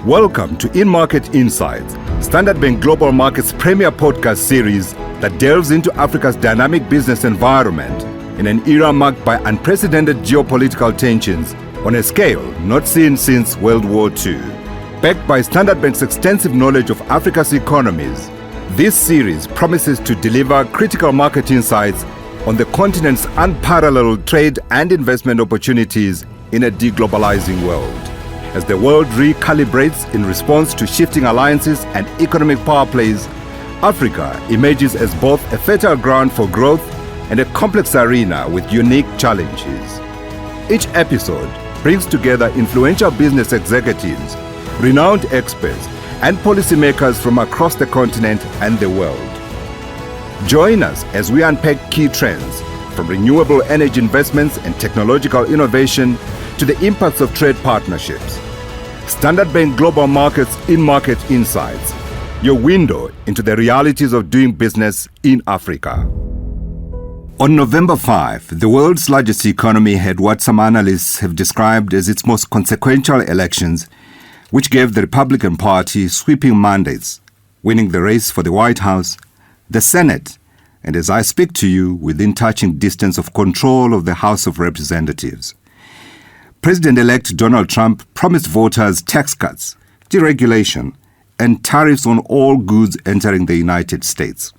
Welcome to In-Market Insights, Standard Bank Global Markets premier podcast series that delves into Africa's dynamic business environment in an era marked by unprecedented geopolitical tensions on a scale not seen since World War II. Backed by Standard Bank's extensive knowledge of Africa's economies, this series promises to deliver critical market insights on the continent's unparalleled trade and investment opportunities in a deglobalizing world. As the world recalibrates in response to shifting alliances and economic power plays, Africa emerges as both a fertile ground for growth and a complex arena with unique challenges. Each episode brings together influential business executives, renowned experts, and policymakers from across the continent and the world. Join us as we unpack key trends, from renewable energy investments and technological innovation to the impacts of trade partnerships. Standard Bank Global Markets In-Market Insights, your window into the realities of doing business in Africa. On November 5, the world's largest economy had what some analysts have described as its most consequential elections, which gave the Republican Party sweeping mandates, winning the race for the White House, the Senate, and as I speak to you, within touching distance of control of the House of Representatives. President-elect Donald Trump promised voters tax cuts, deregulation, and tariffs on all goods entering the United States.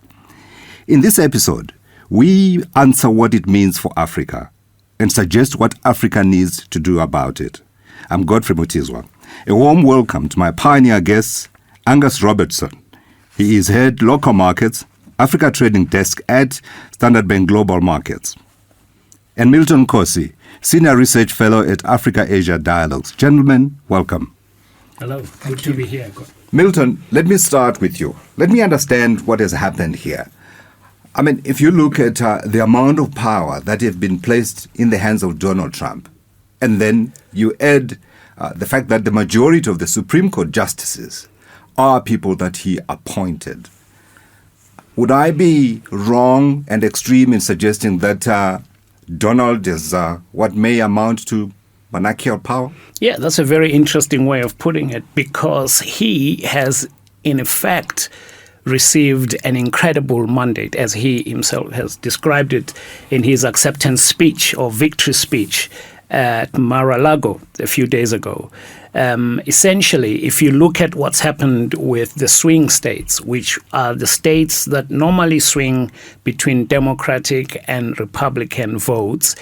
In this episode, we answer what it means for Africa and suggest what Africa needs to do about it. I'm Godfrey Mutizwa. A warm welcome to my pioneer guest, Angus Robertson. He is head local markets, Africa Trading Desk at Standard Bank Global Markets. And Milton Nkosi, Senior Research Fellow at Africa-Asia Dialogues. Gentlemen, welcome. Hello, good to be here. Milton, let me start with you. Let me understand what has happened here. I mean, if you look at the amount of power that has been placed in the hands of Donald Trump, and then you add the fact that the majority of the Supreme Court justices are people that he appointed, would I be wrong and extreme in suggesting that Donald is what may amount to monarchical power? Yeah, that's a very interesting way of putting it, because he has, in effect, received an incredible mandate, as he himself has described it in his acceptance speech or victory speech at Mar-a-Lago a few days ago. Essentially, if you look at what's happened with the swing states, which are the states that normally swing between Democratic and Republican votes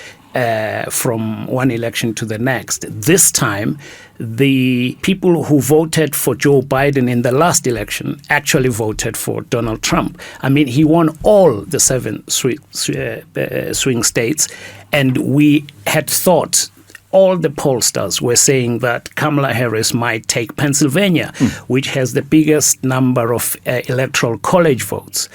from one election to the next, this time the people who voted for Joe Biden in the last election actually voted for Donald Trump. I mean, he won all the 7 swing states, and we had thought, all the pollsters were saying that Kamala Harris might take Pennsylvania, which has the biggest number of electoral college votes,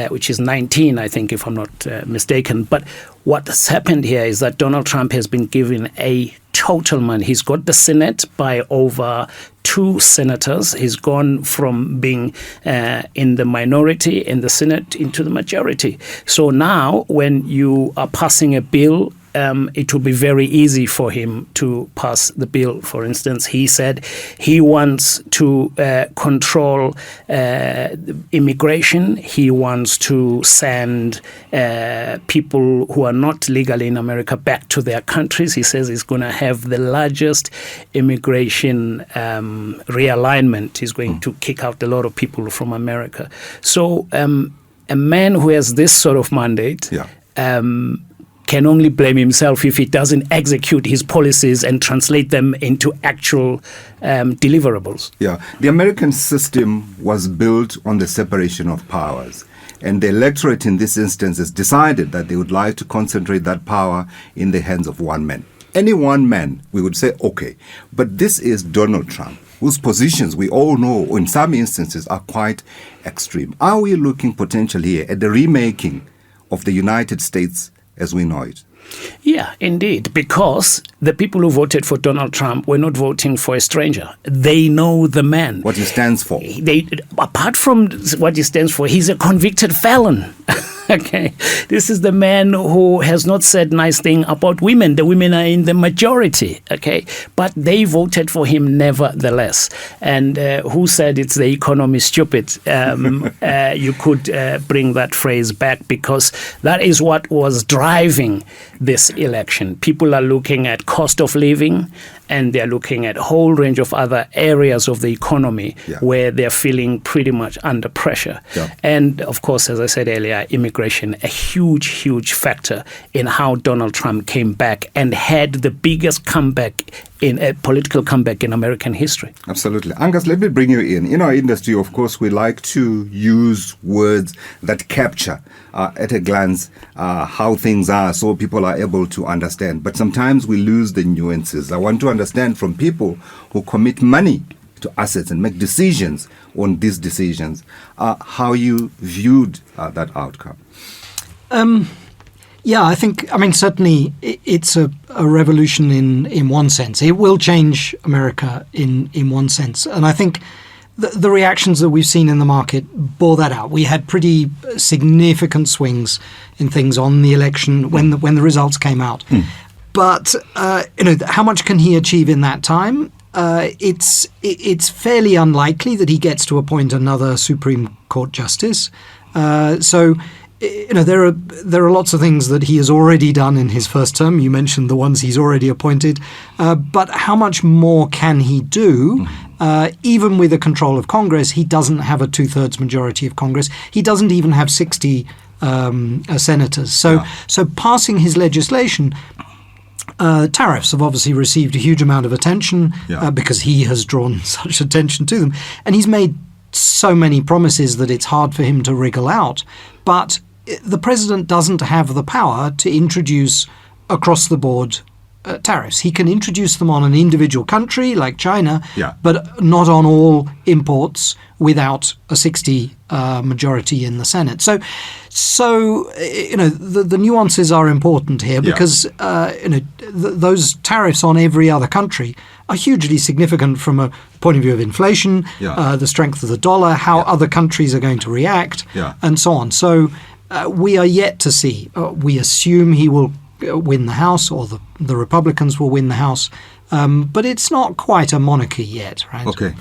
which is 19, I think, if I'm not mistaken. But what has happened here is that Donald Trump has been given a total man. He's got the Senate by over 2 senators. He's gone from being in the minority in the Senate into the majority. So now when you are passing a bill, it will be very easy for him to pass the bill. For instance, he said he wants to control immigration. He wants to send people who are not legally in America back to their countries. He says he's going to have the largest immigration realignment. He's going to kick out a lot of people from America. So a man who has this sort of mandate can only blame himself if he doesn't execute his policies and translate them into actual deliverables. Yeah, the American system was built on the separation of powers. And the electorate in this instance has decided that they would like to concentrate that power in the hands of one man. Any one man, we would say, okay. But this is Donald Trump, whose positions we all know in some instances are quite extreme. Are we looking potentially here at the remaking of the United States as we know it? Yeah, indeed, because the people who voted for Donald Trump were not voting for a stranger. They know the man. What he stands for. Apart from what he stands for, he's a convicted felon. Okay, this is the man who has not said nice thing about women. The women are in the majority, okay, but they voted for him nevertheless. And who said it's the economy stupid? You could bring that phrase back, because that is what was driving this election. People are looking at cost of living, and they're looking at a whole range of other areas of the economy where they're feeling pretty much under pressure. Yeah. And of course, as I said earlier, immigration, a huge factor in how Donald Trump came back and had the biggest comeback in a political comeback in American history. Absolutely. Angus, let me bring you in. In our industry, of course, we like to use words that capture at a glance how things are, so people are able to understand. But sometimes we lose the nuances. I want to understand from people who commit money to assets and make decisions on these decisions, how you viewed that outcome. Yeah, I mean, certainly it's a revolution in one sense. It will change America in one sense. And I think the reactions that we've seen in the market bore that out. We had pretty significant swings in things on the election when the results came out. But, how much can he achieve in that time? It's fairly unlikely that he gets to appoint another Supreme Court justice. So there are lots of things that he has already done in his first term. You mentioned the ones he's already appointed. But how much more can he do? Even with the control of Congress, he doesn't have a 2/3 majority of Congress. He doesn't even have 60 senators. So passing his legislation, tariffs have obviously received a huge amount of attention because he has drawn such attention to them. And he's made so many promises that it's hard for him to wriggle out. But the president doesn't have the power to introduce across-the-board tariffs. He can introduce them on an individual country like China, but not on all imports without a 60 majority in the Senate. So the nuances are important here because those tariffs on every other country are hugely significant from a point of view of inflation, the strength of the dollar, how other countries are going to react, and so on. So we are yet to see. We assume he will win the House, or the Republicans will win the House. But it's not quite a monarchy yet, right? Okay.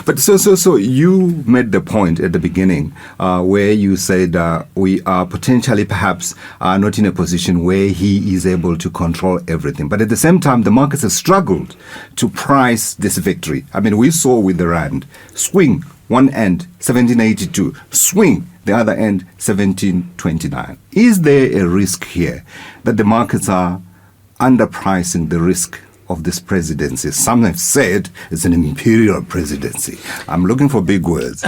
But so you made the point at the beginning where you said we are potentially perhaps not in a position where he is able to control everything. But at the same time, the markets have struggled to price this victory. I mean, we saw with the Rand, swing one end, 1782, swing the other end, 1729. Is there a risk here that the markets are underpricing the risk of this presidency? Some have said it's an imperial presidency. I'm looking for big words.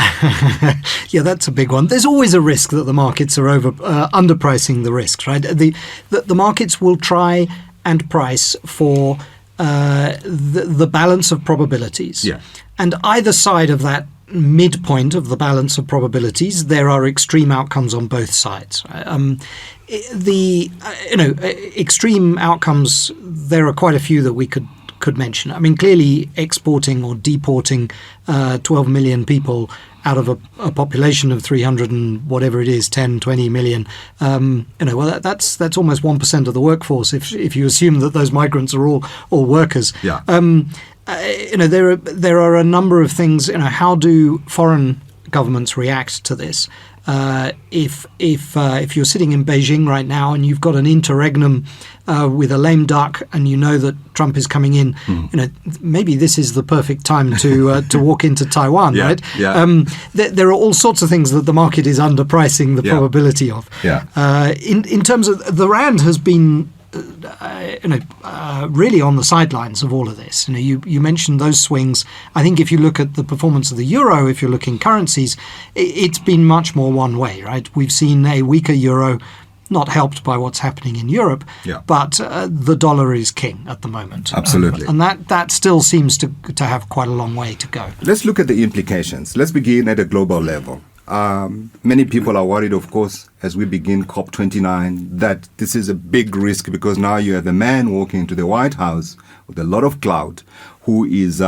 Yeah, that's a big one. There's always a risk that the markets are underpricing the risks, right? The markets will try and price for the balance of probabilities. Yeah. And either side of that midpoint of the balance of probabilities, there are extreme outcomes on both sides. Extreme outcomes, there are quite a few that we could mention. I mean, clearly exporting or deporting 12 million people out of a population of 300 and whatever it is, 10, 20 million. That's almost 1% of the workforce if you assume that those migrants are all workers. Yeah. There are a number of things. How do foreign governments react to this? If you're sitting in Beijing right now and you've got an interregnum with a lame duck and you know that Trump is coming in, maybe this is the perfect time to walk into Taiwan, right? Yeah. There are all sorts of things that the market is underpricing the probability of. Yeah. In terms of the Rand has been really on the sidelines of all of this. You mentioned those swings. I think if you look at the performance of the euro, if you're looking currencies, it's been much more one way, right? We've seen a weaker euro, not helped by what's happening in Europe, but the dollar is king at the moment. Absolutely. And that still seems to have quite a long way to go. Let's look at the implications. Let's begin at a global level. Many people are worried, of course, as we begin COP29, that this is a big risk because now you have a man walking into the White House with a lot of clout who is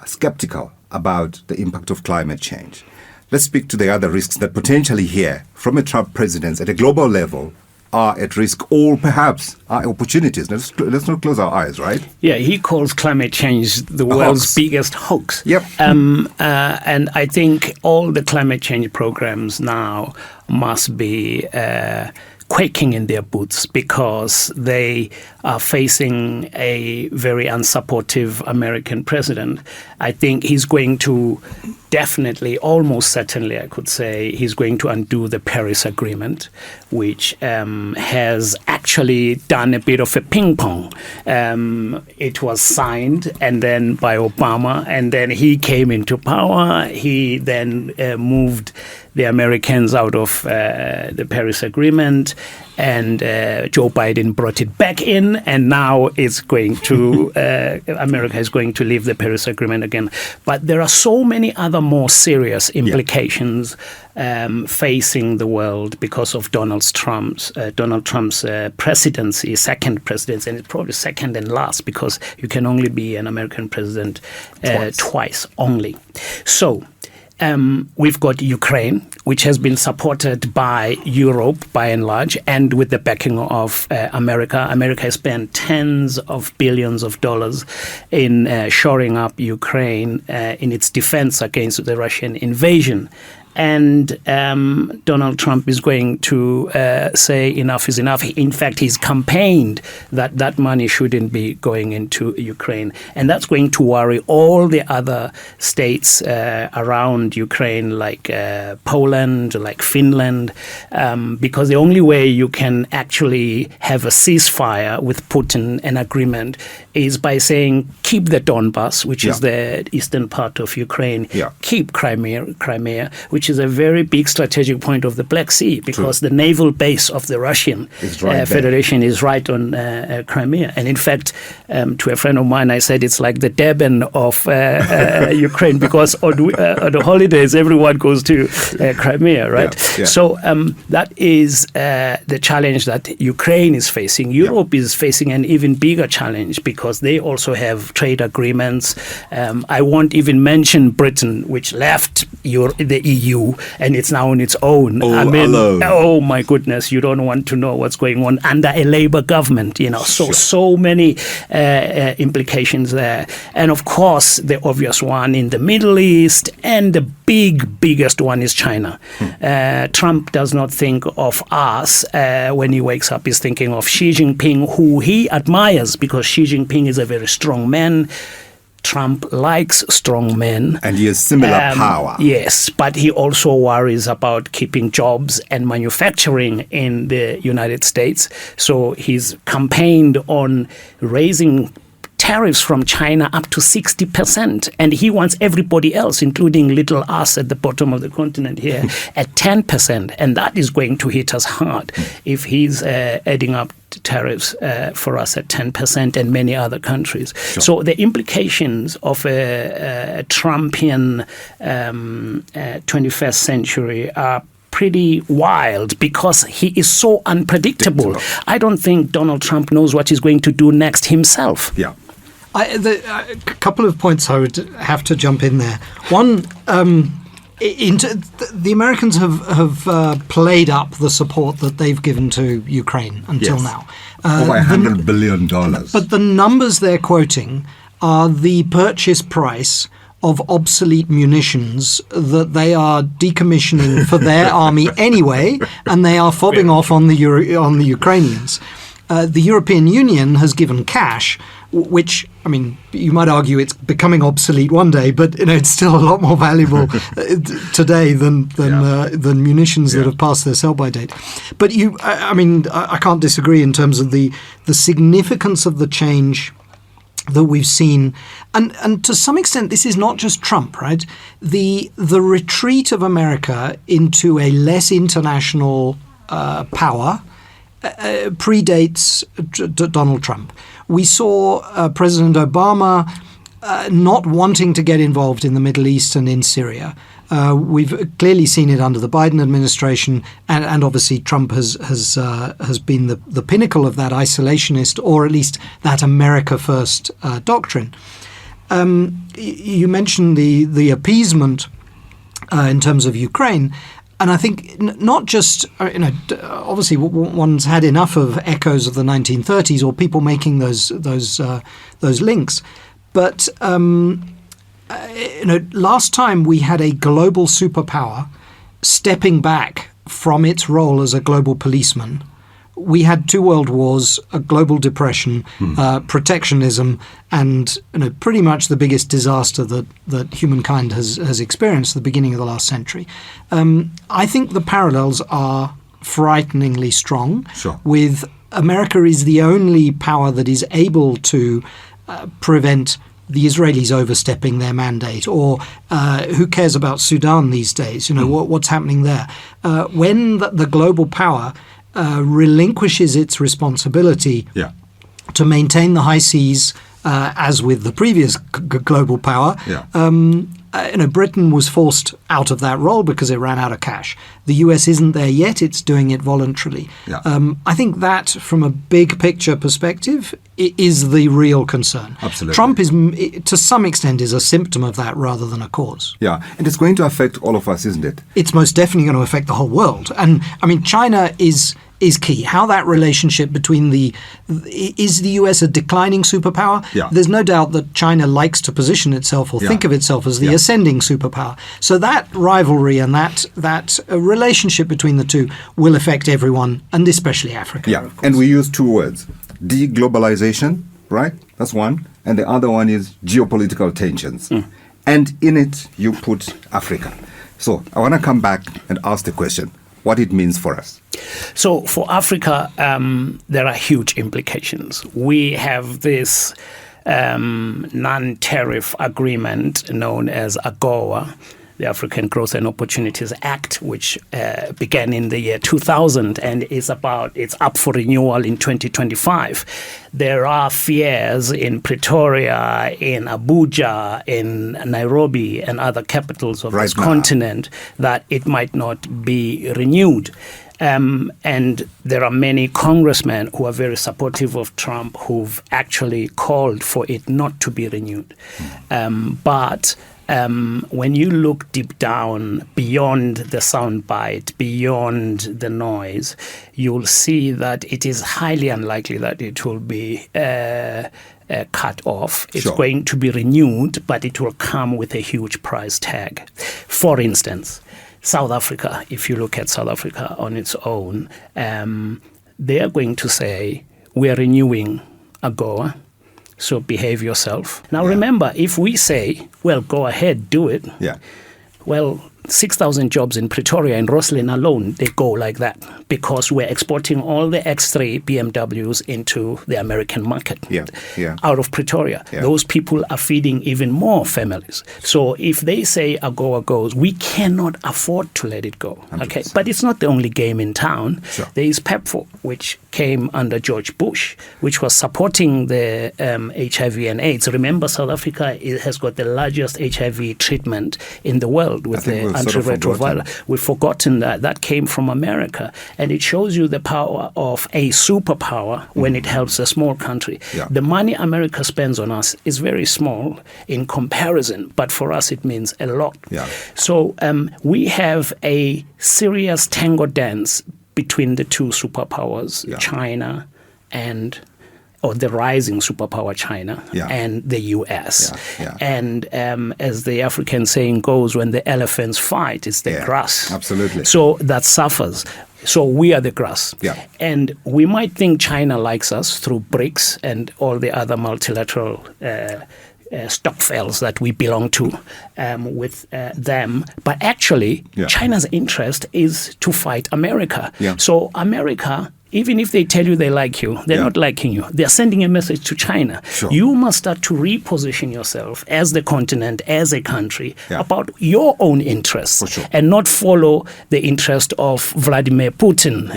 skeptical about the impact of climate change. let's speak to the other risks that potentially here, from a Trump presidency at a global level, are at risk or perhaps are opportunities. Let's not close our eyes, right? Yeah, he calls climate change the world's biggest hoax. Yep. And I think all the climate change programs now must be quaking in their boots because they are facing a very unsupportive American president. I think he's going to definitely, almost certainly, I could say, he's going to undo the Paris Agreement, which has actually done a bit of a ping pong. It was signed and then by Obama, and then he came into power. He then moved the Americans out of the Paris Agreement, and Joe Biden brought it back in, and now it's going to America is going to leave the Paris Agreement again. But there are so many other more serious implications facing the world because of Donald Trump's presidency, second presidency, and it's probably second and last because you can only be an American president twice only. So. We've got Ukraine, which has been supported by Europe by and large, and with the backing of America. America has spent tens of billions of dollars in shoring up Ukraine in its defense against the Russian invasion. And Donald Trump is going to say enough is enough. In fact, he's campaigned that that money shouldn't be going into Ukraine. And that's going to worry all the other states around Ukraine, like Poland, like Finland, because the only way you can actually have a ceasefire with Putin, an agreement, is by saying keep the Donbas, which is the eastern part of Ukraine, keep Crimea, which is a very big strategic point of the Black Sea, because the naval base of the Russian Federation is right on Crimea. And in fact, to a friend of mine, I said it's like the Durban of Ukraine, because on the holidays, everyone goes to Crimea, right? So that is the challenge that Ukraine is facing. Europe is facing an even bigger challenge because they also have trade agreements. I won't even mention Britain, which left the EU and it's now on its own. Oh my goodness, you don't want to know what's going on under a Labour government, so many implications there. And of course, the obvious one in the Middle East, and the biggest one is China. Trump does not think of us when he wakes up. He's thinking of Xi Jinping, who he admires because Xi Jinping is a very strong man. Trump likes strong men. And he has similar power. Yes, but he also worries about keeping jobs and manufacturing in the United States. So he's campaigned on raising tariffs from China up to 60%. And he wants everybody else, including little us at the bottom of the continent here, at 10%. And that is going to hit us hard if he's adding up tariffs for us at 10% and many other countries. Sure. So the implications of a Trumpian 21st century are pretty wild because he is so unpredictable. I don't think Donald Trump knows what he's going to do next himself. Yeah. A couple of points I would have to jump in there. One, the Americans have played up the support that they've given to Ukraine until now. Over $100 billion. But the numbers they're quoting are the purchase price of obsolete munitions that they are decommissioning for their army anyway, and they are fobbing off on the Ukrainians. The European Union has given cash, which, I mean, you might argue it's becoming obsolete one day, but it's still a lot more valuable today than munitions that have passed their sell-by date. But I can't disagree in terms of the significance of the change that we've seen, and to some extent, this is not just Trump, right? The retreat of America into a less international power predates Donald Trump. We saw President Obama not wanting to get involved in the Middle East and in Syria. We've clearly seen it under the Biden administration, and obviously Trump has been the pinnacle of that isolationist, or at least that America First doctrine. You mentioned the appeasement in terms of Ukraine. And I think not just, obviously one's had enough of echoes of the 1930s or people making those links. But, last time we had a global superpower stepping back from its role as a global policeman. We had 2 world wars, a global depression, protectionism, and pretty much the biggest disaster that humankind has experienced at the beginning of the last century. I think the parallels are frighteningly strong. Sure. With America is the only power that is able to prevent the Israelis overstepping their mandate, or who cares about Sudan these days? What's happening there? When the global power relinquishes its responsibility to maintain the high seas, as with the previous global power. Britain was forced out of that role because it ran out of cash. The US isn't there yet; it's doing it voluntarily. I think that, from a big picture perspective, is the real concern. Absolutely. Trump is, to some extent, is a symptom of that rather than a cause. Yeah, and it's going to affect all of us, isn't it? It's most definitely going to affect the whole world. And I mean, China is key. How that relationship between is the US a declining superpower? There's no doubt that China likes to position itself or think of itself as the ascending superpower. So that rivalry and that relationship between the two will affect everyone, and especially Africa. Yeah, and we use 2 words: deglobalization, right? That's one, and the other one is geopolitical tensions. And in it, you put Africa. So I want to come back and ask the question: what it means for us. So for Africa, there are huge implications. We have this non-tariff agreement known as AGOA, the African Growth and Opportunities Act, which began in the year 2000 and it's up for renewal in 2025. There are fears in Pretoria, in Abuja, in Nairobi, and other capitals of this continent that it might not be renewed. And there are many congressmen who are very supportive of Trump who've actually called for it not to be renewed. But when you look deep down beyond the soundbite, beyond the noise, you'll see that it is highly unlikely that it will be cut off. It's going to be renewed, but it will come with a huge price tag. For instance, South Africa, if you look at South Africa on its own, they are going to say, we are renewing AGOA, so behave yourself. Now remember, if we say, well, go ahead, do it, well, 6,000 jobs in Pretoria and Roslyn alone, they go like that because we're exporting all the X3 BMWs into the American market out of Pretoria. Those people are feeding even more families. So if they say AGOA goes, we cannot afford to let it go. 100%. Okay, but it's not the only game in town. There is PEPFAR, which came under George Bush, which was supporting the HIV and AIDS. Remember, South Africa has got the largest HIV treatment in the world with the antiretroviral. We've forgotten that came from America. And it shows you the power of a superpower when it helps a small country. The money America spends on us is very small in comparison, but for us it means a lot. So we have a serious tango dance between the two superpowers, China or the rising superpower China and the US. And as the African saying goes, when the elephants fight, it's the grass. Absolutely. So that suffers. So we are the grass. And we might think China likes us through BRICS and all the other multilateral stockpiles that we belong to with them. But actually, China's interest is to fight America. So America, even if they tell you they like you, they're not liking you. They're sending a message to China. You must start to reposition yourself as the continent, as a country, about your own interests and not follow the interest of Vladimir Putin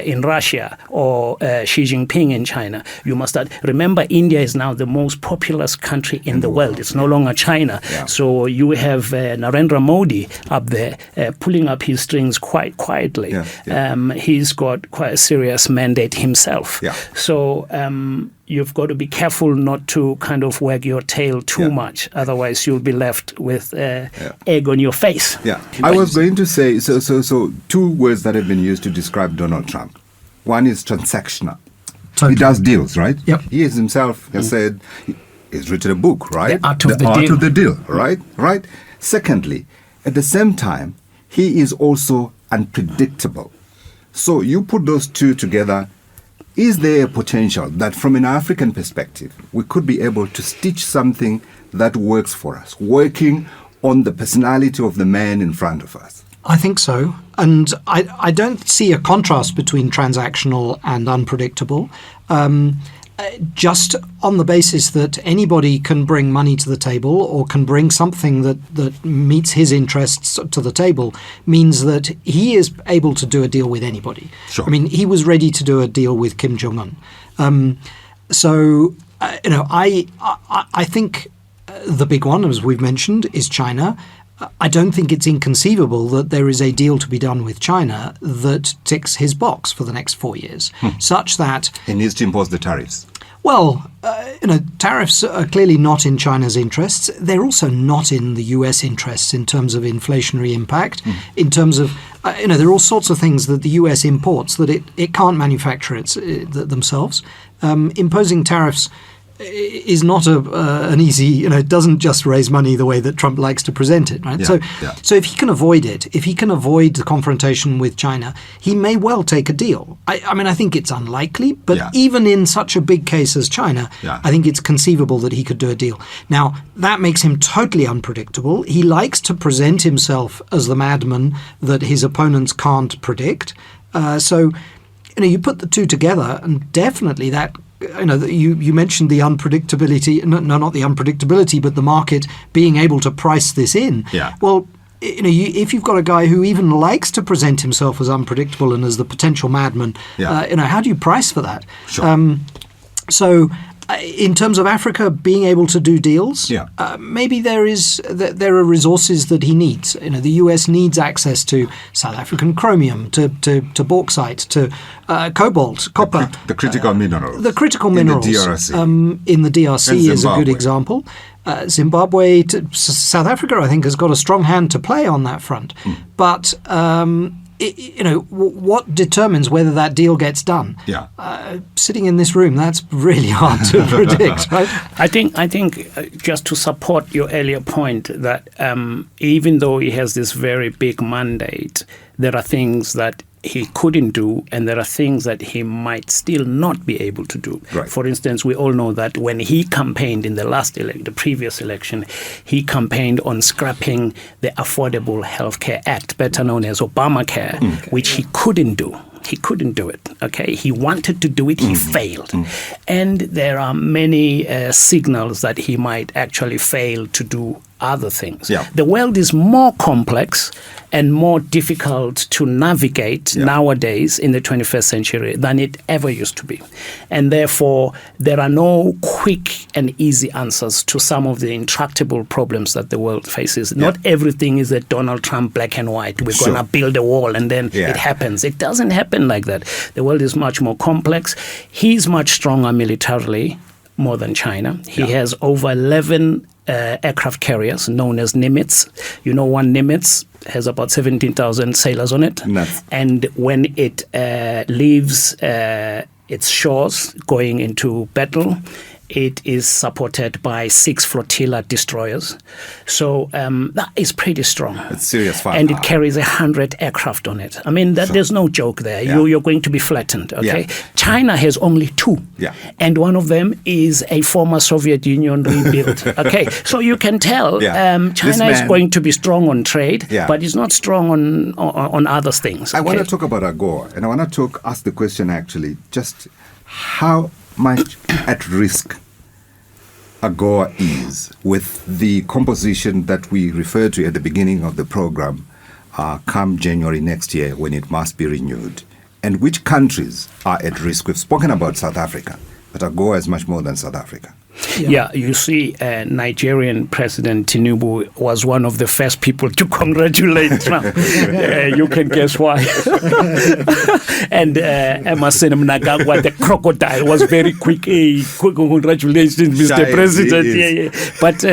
in Russia or Xi Jinping in China. You must start. Remember, India is now the most populous country in the world. It's no longer China. So you have Narendra Modi up there pulling up his strings quite quietly. He's got quite a serious US mandate himself. Yeah. So you've got to be careful not to kind of wag your tail too much. Otherwise, you'll be left with egg on your face. Yeah. I was going to say, so two words that have been used to describe Donald Trump. One is transactional. Totally. He does deals, right? Yep. He himself has said, he's written a book, right? The Art of the Art Deal. of the Deal, right? Secondly, at the same time, he is also unpredictable. So you put those two together, is there a potential that from an African perspective, we could be able to stitch something that works for us, working on the personality of the man in front of us? I think so. And I don't see a contrast between transactional and unpredictable. Just on the basis that anybody can bring money to the table or can bring something that meets his interests to the table means that he is able to do a deal with anybody. Sure. I mean, he was ready to do a deal with Kim Jong-un. I think the big one, as we've mentioned, is China. I don't think it's inconceivable that there is a deal to be done with China that ticks his box for the next 4 years, such that He needs to impose the tariffs. well, tariffs are clearly not in China's interests. They're also not in the US interests in terms of inflationary impact, in terms of, there are all sorts of things that the US imports that it can't manufacture themselves. Imposing tariffs is not an easy, it doesn't just raise money the way that Trump likes to present it, right? So if he can avoid it, if he can avoid the confrontation with China, he may well take a deal. I think it's unlikely, but even in such a big case as China, I think it's conceivable that he could do a deal. Now, that makes him totally unpredictable. He likes to present himself as the madman that his opponents can't predict. You put the two together, and definitely that. You mentioned the unpredictability, no, not the unpredictability, but the market being able to price this in. Yeah. Well, if you've got a guy who even likes to present himself as unpredictable and as the potential madman, how do you price for that? Sure. In terms of Africa being able to do deals, maybe there are resources that he needs. The US needs access to South African chromium, to bauxite, to cobalt, copper. The critical minerals. The critical minerals. In the DRC. In the DRC is a good example. Zimbabwe, South Africa, I think, has got a strong hand to play on that front. But what determines whether that deal gets done? Sitting in this room, that's really hard to predict, right? I think just to support your earlier point that even though he has this very big mandate, there are things that he couldn't do, and there are things that he might still not be able to do. Right. For instance, we all know that when he campaigned in the previous election, he campaigned on scrapping the Affordable Health Care Act, better known as Obamacare, which he couldn't do. He couldn't do it. Okay, he wanted to do it. He failed, and there are many signals that he might actually fail to do other things. The world is more complex and more difficult to navigate nowadays in the 21st century than it ever used to be. And therefore, there are no quick and easy answers to some of the intractable problems that the world faces. Not everything is a Donald Trump black and white. We're going to build a wall and then it happens. It doesn't happen like that. The world is much more complex. He's much stronger militarily, more than China. He has over 11 aircraft carriers known as Nimitz. One Nimitz has about 17,000 sailors on it. Nice. And when it leaves its shores going into battle, it is supported by 6 flotilla destroyers. So that is pretty strong. It's serious fire. And it carries 100 aircraft on it. There's no joke there. You're going to be flattened, okay? China has only 2. And one of them is a former Soviet Union rebuilt. Okay, so you can tell China is going to be strong on trade, but it's not strong on other things. I want to talk about AGOA, and I want to ask the question actually, just how much at risk AGOA is with the composition that we referred to at the beginning of the program come January next year when it must be renewed, and which countries are at risk. We've spoken about South Africa, but AGOA is much more than South Africa. Yeah, you see, Nigerian President Tinubu was one of the first people to congratulate Trump. You can guess why. And Emerson Mnangagwa, the crocodile, was very quick. Hey, congratulations, Mr. President. But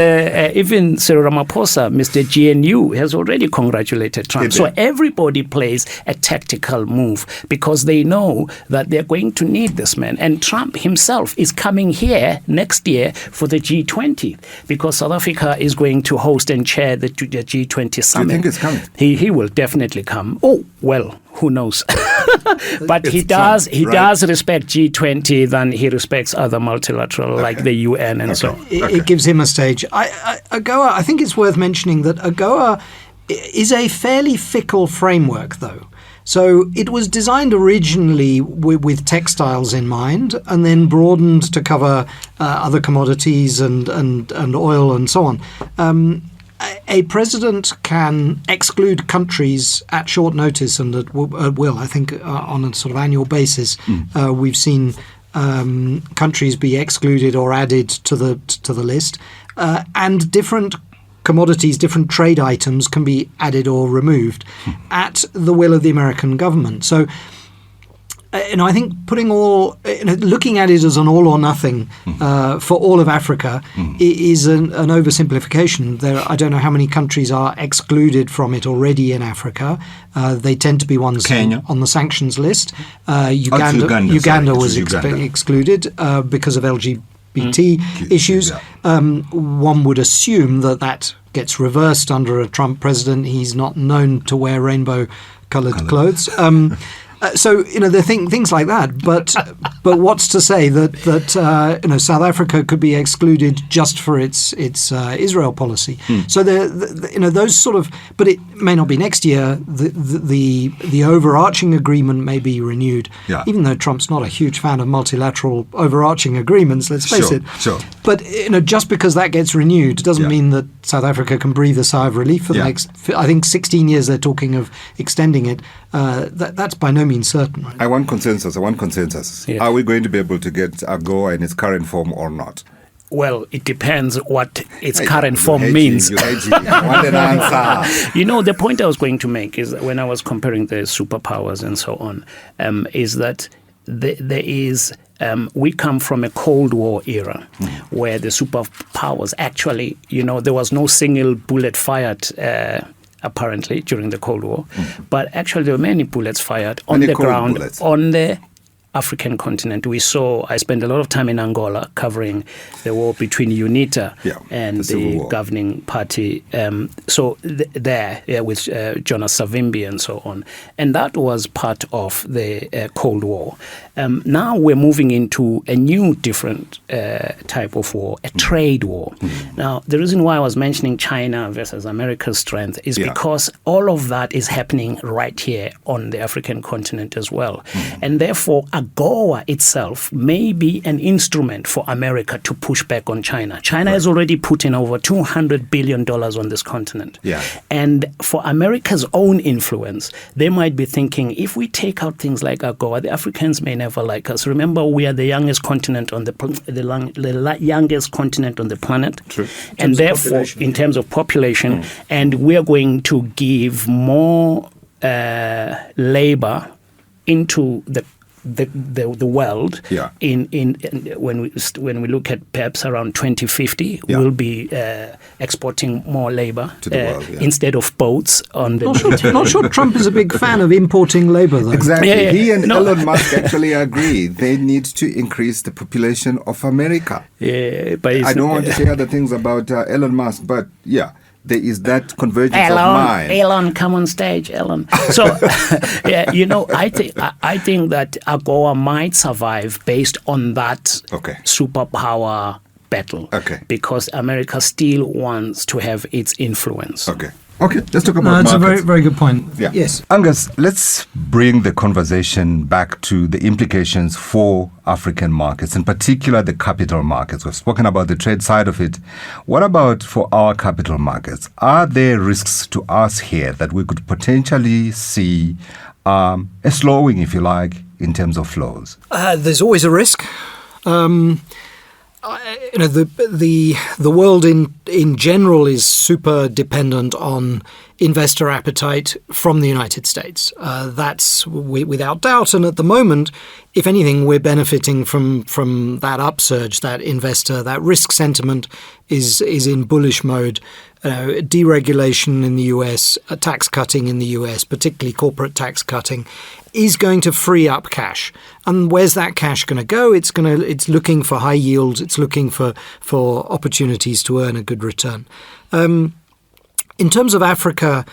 even Cyril Ramaphosa, Mr. GNU, has already congratulated Trump. So everybody plays a tactical move because they know that they're going to need this man. And Trump himself is coming here next year for the G20 because South Africa is going to host and chair the G20 summit. Do you think it's coming? He will definitely come. Oh, well, who knows? But he does respect G20 than he respects other multilateral like the UN and so on. It gives him a stage. AGOA, I think it's worth mentioning that AGOA is a fairly fickle framework, though. So it was designed originally with textiles in mind and then broadened to cover other commodities and oil and so on. A president can exclude countries at short notice and at will. I think on a sort of annual basis, we've seen countries be excluded or added to the list, and different commodities, different trade items can be added or removed at the will of the American government. So, I think looking at it as an all or nothing for all of Africa is an oversimplification. I don't know how many countries are excluded from it already in Africa. They tend to be ones on the sanctions list. Uganda was excluded because of LGBT issues. One would assume that gets reversed under a Trump president. He's not known to wear rainbow-coloured clothes. So there are things like that, but what's to say that South Africa could be excluded just for its Israel policy? So those sort of, but it may not be next year. The overarching agreement may be renewed, even though Trump's not a huge fan of multilateral overarching agreements. Let's face it. Sure. But just because that gets renewed doesn't mean that South Africa can breathe a sigh of relief for the next. I think 16 years they're talking of extending it. That's by no means certain. Right? I want consensus. Yeah. Are we going to be able to get AGOA in its current form or not? Well, it depends what its current form means. I want an answer. The point I was going to make is that when I was comparing the superpowers and so on, is that there is we come from a Cold War era where the superpowers actually, there was no single bullet fired apparently during the Cold War, but actually there were many bullets fired on the ground on the African continent. I spent a lot of time in Angola covering the war between UNITA and the governing party. With Jonas Savimbi and so on. And that was part of the Cold War. Now we're moving into a new, different type of war, a trade war. Now, the reason why I was mentioning China versus America's strength is because all of that is happening right here on the African continent as well. And therefore, AGOA itself may be an instrument for America to push back on China. China has already put in over $200 billion on this continent. And for America's own influence, they might be thinking, if we take out things like AGOA, the Africans may never like us. Remember, we are the youngest continent on the youngest continent on the planet. True. And therefore, in terms of population, and we are going to give more labor into the world when we look at perhaps around 2050 we'll be exporting more labor to the world, instead of boats on the not sure Trump is a big fan of importing labor though. Exactly. He and Elon Musk actually agree they need to increase the population of America. But I don't want to say other things about Elon Musk, but there is that convergence of mind. Elon, come on stage, Elon. So, I think that AGOA might survive based on that superpower battle. Because America still wants to have its influence. Okay, let's talk about markets. That's a very, very good point. Yes. Angus, let's bring the conversation back to the implications for African markets, in particular the capital markets. We've spoken about the trade side of it. What about for our capital markets? Are there risks to us here that we could potentially see a slowing, if you like, in terms of flows? There's always a risk. the world in general is super dependent on investor appetite from the United States. That's without doubt. And at the moment, if anything, we're benefiting from that upsurge, that risk sentiment is in bullish mode. Deregulation in the US, tax cutting in the US, particularly corporate tax cutting, is going to free up cash. And where's that cash going to go? It's looking for high yields. It's looking for opportunities to earn a good return. In terms of Africa,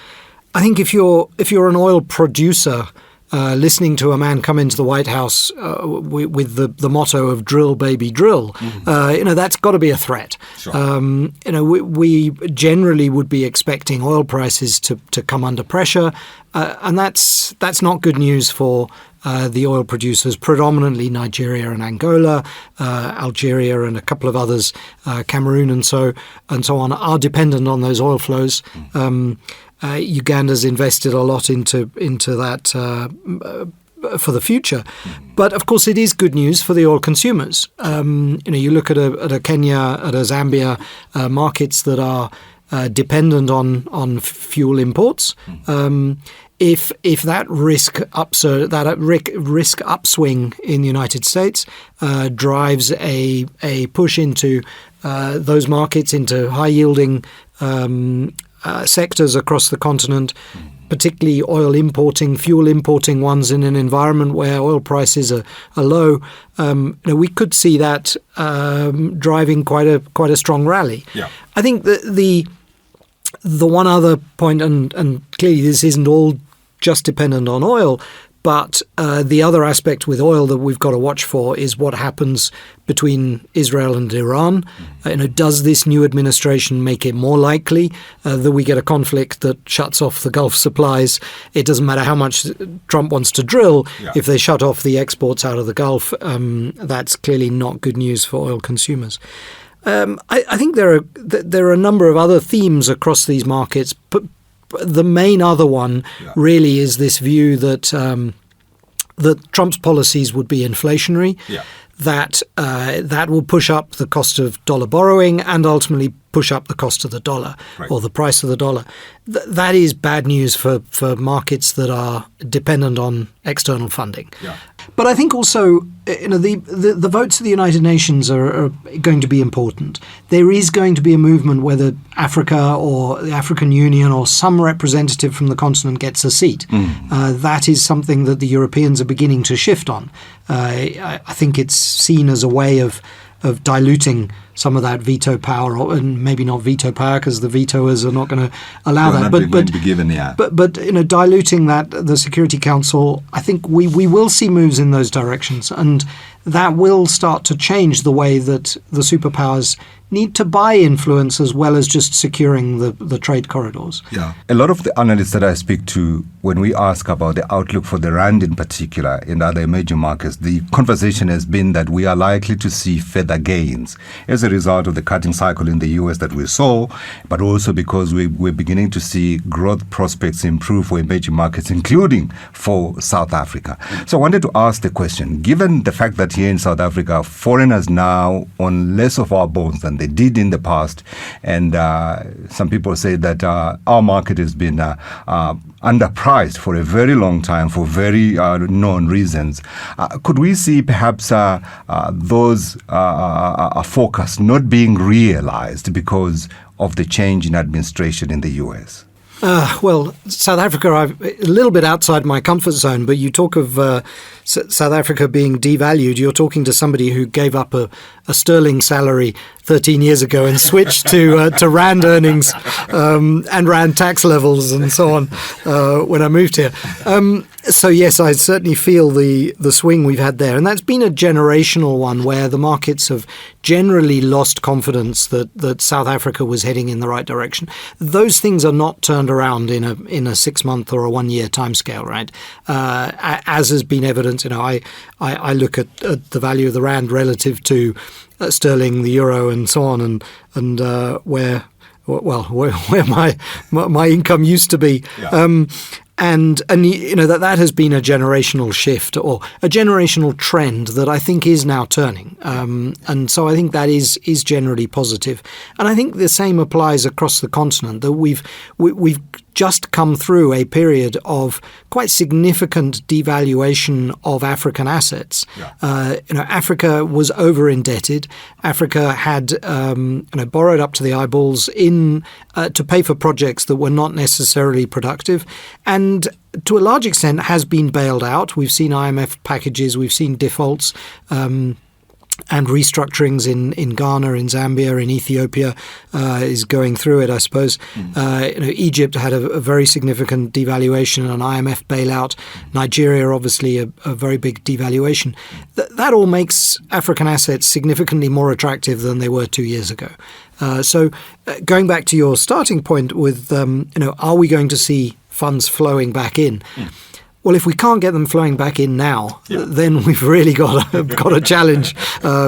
I think if you're an oil producer, listening to a man come into the White House with the motto of "drill, baby, drill," that's got to be a threat. Sure. We generally would be expecting oil prices to come under pressure, and that's not good news for the oil producers, predominantly Nigeria and Angola, Algeria and a couple of others, Cameroon and so on, are dependent on those oil flows. Uganda's invested a lot into that for the future, but of course it is good news for the oil consumers. You look at a Kenya, at a Zambia, markets that are dependent on fuel imports. If that risk upswing in the United States drives a push into those markets, into high yielding sectors across the continent, particularly fuel importing ones in an environment where oil prices are low, we could see that driving quite a strong rally. Yeah. I think that the one other point, and clearly this isn't all just dependent on oil, but the other aspect with oil that we've got to watch for is what happens between Israel and Iran. Does this new administration make it more likely that we get a conflict that shuts off the Gulf supplies? It doesn't matter how much Trump wants to drill. Yeah. If they shut off the exports out of the Gulf, that's clearly not good news for oil consumers. I think there are a number of other themes across these markets, but the main other one really is this view that Trump's policies would be inflationary, that will push up the cost of dollar borrowing and ultimately push up the cost of the dollar or the price of the dollar. That is bad news for markets that are dependent on external funding. Yeah. But I think also, the votes of the United Nations are going to be important. There is going to be a movement whether Africa or the African Union or some representative from the continent gets a seat. That is something that the Europeans are beginning to shift on. I think it's seen as a way of diluting some of that veto power, and maybe not veto power because the vetoers are not going to allow that. But diluting the Security Council, I think we will see moves in those directions, and that will start to change the way that the superpowers need to buy influence as well as just securing the trade corridors. Yeah. A lot of the analysts that I speak to, when we ask about the outlook for the rand in particular in other emerging markets, the conversation has been that we are likely to see further gains as a result of the cutting cycle in the US that we saw, but also because we're beginning to see growth prospects improve for emerging markets, including for South Africa. So I wanted to ask the question, given the fact that here in South Africa, foreigners now own less of our bonds than they did in the past, and some people say that our market has been underpriced for a very long time for very known reasons. Could we see perhaps those forecasts not being realized because of the change in administration in the US? Well, South Africa, I'm a little bit outside my comfort zone, but you talk of South Africa being devalued. You're talking to somebody who gave up a sterling salary 13 years ago and switched to rand earnings and rand tax levels and so on when I moved here. So yes, I certainly feel the swing we've had there, and that's been a generational one where the markets have generally lost confidence that South Africa was heading in the right direction. Those things are not turned around in a 6-month or a 1-year timescale, right? As has been evident, I look at the value of the rand relative to sterling, the euro, and so on, and where my income used to be. Yeah. And that has been a generational shift or a generational trend that I think is now turning. And so I think that is generally positive. And I think the same applies across the continent, that we've just come through a period of quite significant devaluation of African assets. Yeah. Africa was over indebted. Africa had borrowed up to the eyeballs to pay for projects that were not necessarily productive, and to a large extent has been bailed out. We've seen IMF packages, we've seen defaults. And restructurings in Ghana, in Zambia, in Ethiopia is going through it, I suppose. Egypt had a very significant devaluation, an IMF bailout. Nigeria, obviously, a very big devaluation. That all makes African assets significantly more attractive than they were 2 years ago. So going back to your starting point with, are we going to see funds flowing back in? Well, if we can't get them flowing back in now, then we've really got a challenge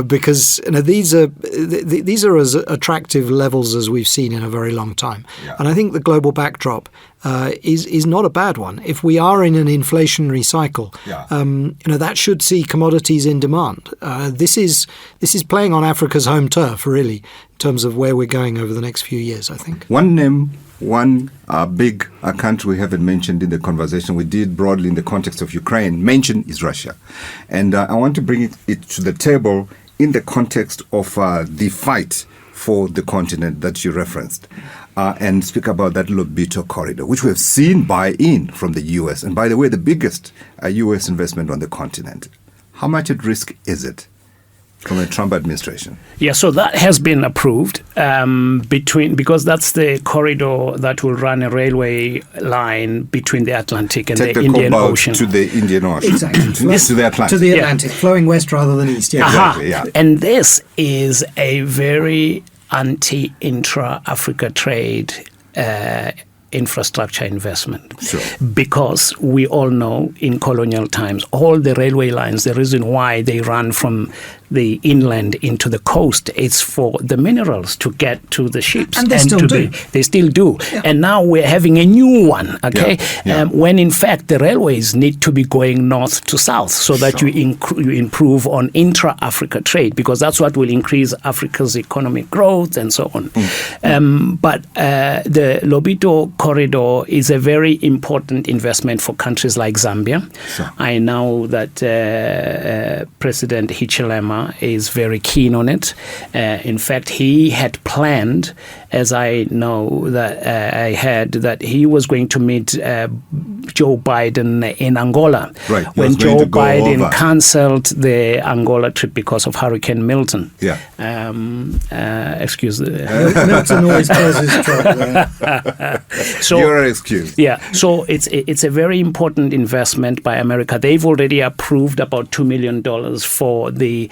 because these are as attractive levels as we've seen in a very long time. Yeah. And I think the global backdrop is not a bad one. If we are in an inflationary cycle, that should see commodities in demand. This is playing on Africa's home turf, really, in terms of where we're going over the next few years, I think. One big country we haven't mentioned in the conversation, we did broadly in the context of Ukraine, mention is Russia. And I want to bring it to the table in the context of the fight for the continent that you referenced, and speak about that Lobito corridor, which we have seen buy-in from the U.S. And by the way, the biggest U.S. investment on the continent. How much at risk is it from the Trump administration? Yeah, so that has been approved because that's the corridor that will run a railway line between the Atlantic and the Indian Ocean. To the Indian Ocean. Exactly. to the Atlantic. To the Atlantic, flowing west rather than east. Yeah. Exactly, yeah. And this is a very anti-intra-Africa trade infrastructure investment. Sure. Because we all know in colonial times, all the railway lines, the reason why they run from the inland into the coast is for the minerals to get to the ships. And they still do. They still do. Yeah. And now we're having a new one, okay? Yeah. When in fact the railways need to be going north to south so that you improve on intra-Africa trade, because that's what will increase Africa's economic growth and so on. But the Lobito corridor is a very important investment for countries like Zambia. Sure. I know that President Hichilema is very keen on it. In fact, he had planned, as I know that I heard, that he was going to meet Joe Biden in Angola. Right. When Joe Biden cancelled the Angola trip because of Hurricane Milton. Yeah. Excuse me. Milton always closes trouble. So you're excused. Yeah. So it's a very important investment by America. They've already approved about $2 million for the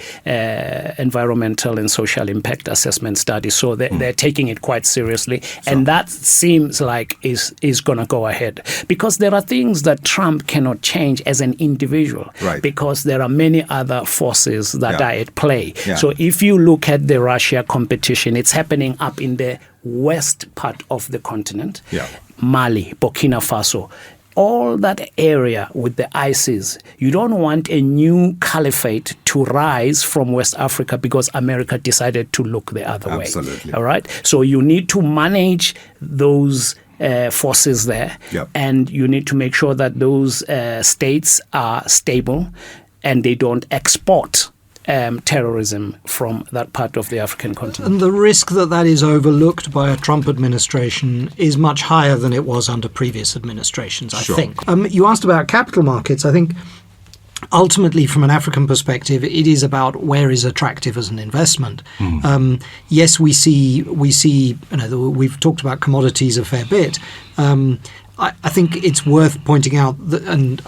environmental and social impact assessment study. So they're taking it quite seriously. So, and that seems like is going to go ahead, because there are things that Trump cannot change as an individual, right, because there are many other forces that are at play. Yeah. So if you look at the Russia competition, it's happening up in the west part of the continent, Mali, Burkina Faso. All that area with the ISIS, you don't want a new caliphate to rise from West Africa because America decided to look the other way. Absolutely. All right? So you need to manage those forces there, and you need to make sure that those states are stable and they don't export terrorism from that part of the African continent. And the risk that is overlooked by a Trump administration is much higher than it was under previous administrations, I think. You asked about capital markets. I think ultimately, from an African perspective, it is about where is attractive as an investment. Yes, we see. We've talked about commodities a fair bit. I think it's worth pointing out that, and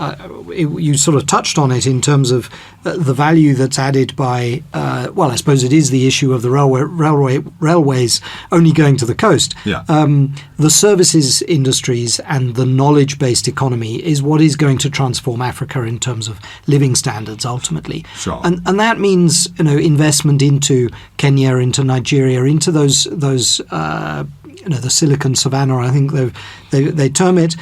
you sort of touched on it in terms of the value that's added by, I suppose it is the issue of the railways only going to the coast. The services industries and the knowledge-based economy is what is going to transform Africa in terms of living standards ultimately. Sure. And that means investment into Kenya, into Nigeria, into those the Silicon Savannah, I think they term it.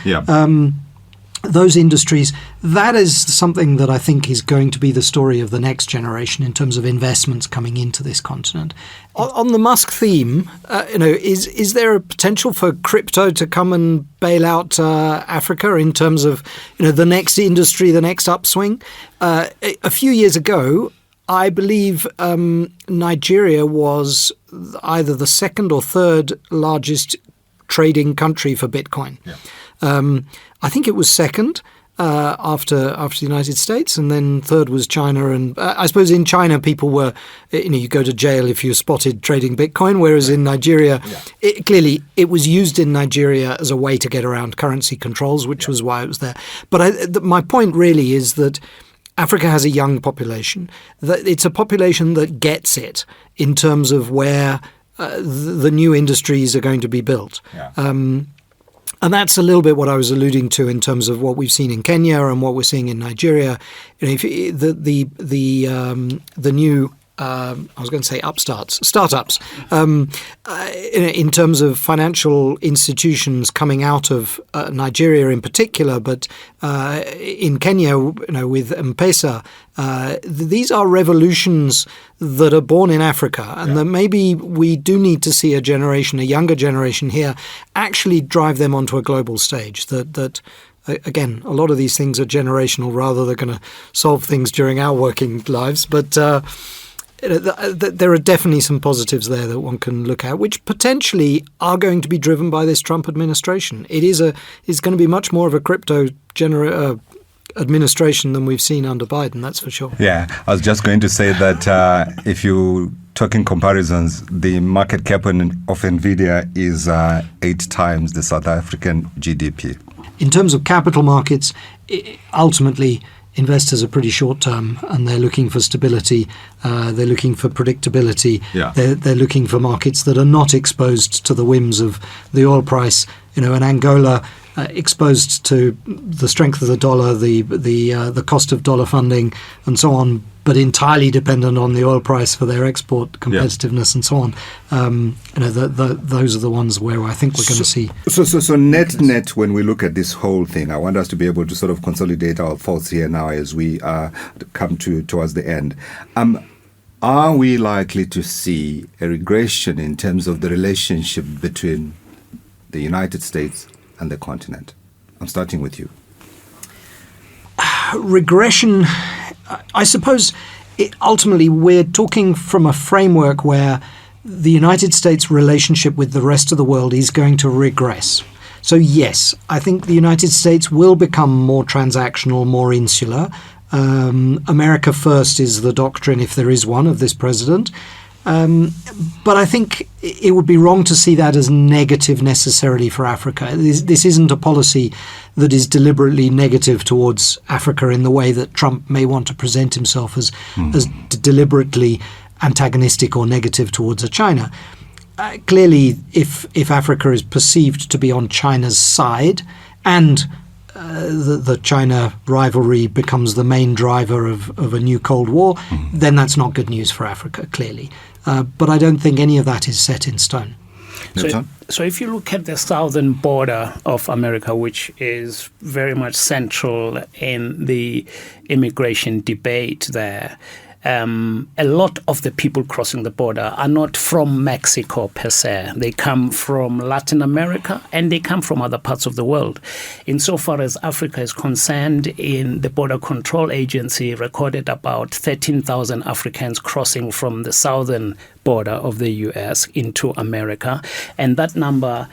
those industries, that is something that I think is going to be the story of the next generation in terms of investments coming into this continent. On the Musk theme, is there a potential for crypto to come and bail out Africa in terms of the next industry, the next upswing? A few years ago, I believe Nigeria was either the second or third largest trading country for Bitcoin. Yeah. I think it was second after the United States, and then third was China. And I suppose in China, people were, you go to jail if you're spotted trading Bitcoin, whereas in Nigeria, clearly it was used in Nigeria as a way to get around currency controls, which was why it was there. But my point really is that Africa has a young population. That it's a population that gets it in terms of where the new industries are going to be built. Yeah. And that's a little bit what I was alluding to in terms of what we've seen in Kenya and what we're seeing in Nigeria. The new I was going to say startups, in terms of financial institutions coming out of Nigeria in particular, but in Kenya, with M-Pesa, these are revolutions that are born in Africa, and that maybe we do need to see a younger generation here, actually drive them onto a global stage. That again, a lot of these things are generational rather than going to solve things during our working lives, but there are definitely some positives there that one can look at, which potentially are going to be driven by this Trump administration. It's going to be much more of a crypto administration than we've seen under Biden, that's for sure. Yeah, I was just going to say that if you talking comparisons, the market cap of NVIDIA is 8 times the South African GDP. In terms of capital markets, ultimately, investors are pretty short term, and they're looking for stability. They're looking for predictability. Yeah. They're looking for markets that are not exposed to the whims of the oil price. And Angola, exposed to the strength of the dollar, the cost of dollar funding, and so on, but entirely dependent on the oil price for their export competitiveness and so on. Those are the ones where I think we're going to see. So net, when we look at this whole thing, I want us to be able to sort of consolidate our thoughts here now as we come towards the end. Are we likely to see a regression in terms of the relationship between the United States and the continent? I'm starting with you. Regression, I suppose, ultimately we're talking from a framework where the United States' relationship with the rest of the world is going to regress. So yes, I think the United States will become more transactional, more insular. America first is the doctrine, if there is one, of this president. But I think it would be wrong to see that as negative necessarily for Africa. This isn't a policy that is deliberately negative towards Africa in the way that Trump may want to present himself as deliberately antagonistic or negative towards China. Clearly, if Africa is perceived to be on China's side and the China rivalry becomes the main driver of a new Cold War, then that's not good news for Africa, clearly. But I don't think any of that is set in stone. So if you look at the southern border of America, which is very much central in the immigration debate there, a lot of the people crossing the border are not from Mexico per se. They come from Latin America and they come from other parts of the world. Insofar as Africa is concerned, in the Border Control Agency recorded about 13,000 Africans crossing from the southern border of the U.S. into America. And that number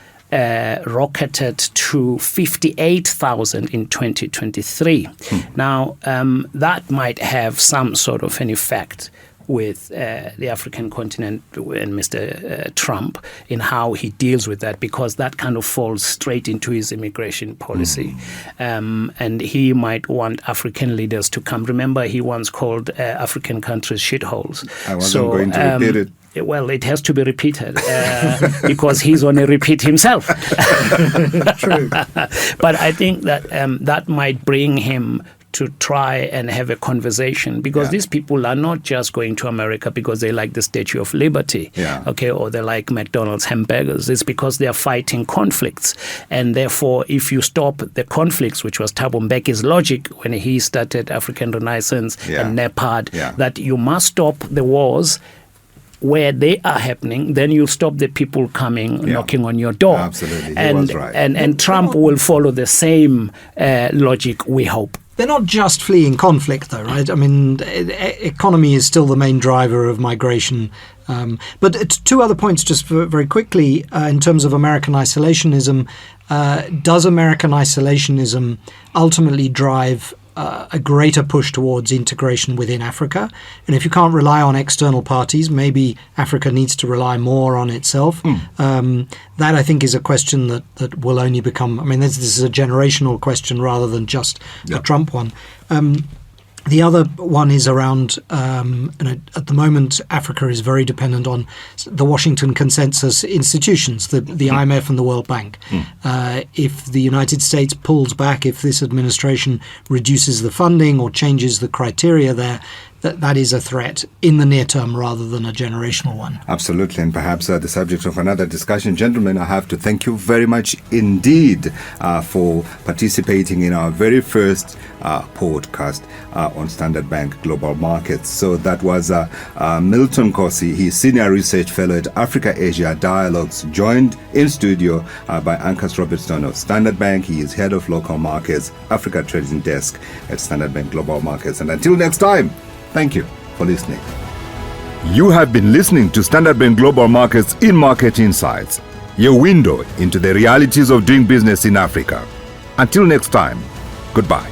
rocketed to 58,000 in 2023. Now, that might have some sort of an effect with the African continent and Mr. Trump in how he deals with that, because that kind of falls straight into his immigration policy. And he might want African leaders to come. Remember, he once called African countries shitholes. I wasn't going to repeat it. Well, it has to be repeated because he's on a repeat himself. True. But I think that that might bring him to try and have a conversation, because these people are not just going to America because they like the Statue of Liberty, okay, or they like McDonald's hamburgers. It's because they are fighting conflicts. And therefore, if you stop the conflicts, which was Thabo Mbeki's logic when he started African Renaissance and NEPAD, that you must stop the wars where they are happening, then you'll stop the people coming knocking on your door. Absolutely, and, he was right. And Trump will follow the same logic, we hope. They're not just fleeing conflict, though, right? I mean, economy is still the main driver of migration. But two other points, just very quickly, in terms of American isolationism. Does American isolationism ultimately drive a greater push towards integration within Africa? And if you can't rely on external parties, maybe Africa needs to rely more on itself. That, I think, is a question that will only become, I mean, this is a generational question rather than just a Trump one. The other one is around, at the moment, Africa is very dependent on the Washington Consensus institutions, the IMF and the World Bank. If the United States pulls back, if this administration reduces the funding or changes the criteria there, that is a threat in the near term rather than a generational one. Absolutely, and perhaps the subject of another discussion. Gentlemen, I have to thank you very much indeed for participating in our very first podcast on Standard Bank Global Markets. So that was Milton Nkosi. He's Senior Research Fellow at Africa-Asia Dialogues, joined in studio by Angus Robertson of Standard Bank. He is Head of Local Markets, Africa Trading Desk at Standard Bank Global Markets. And until next time, thank you for listening. You have been listening to Standard Bank Global Markets in Market Insights, your window into the realities of doing business in Africa. Until next time, goodbye.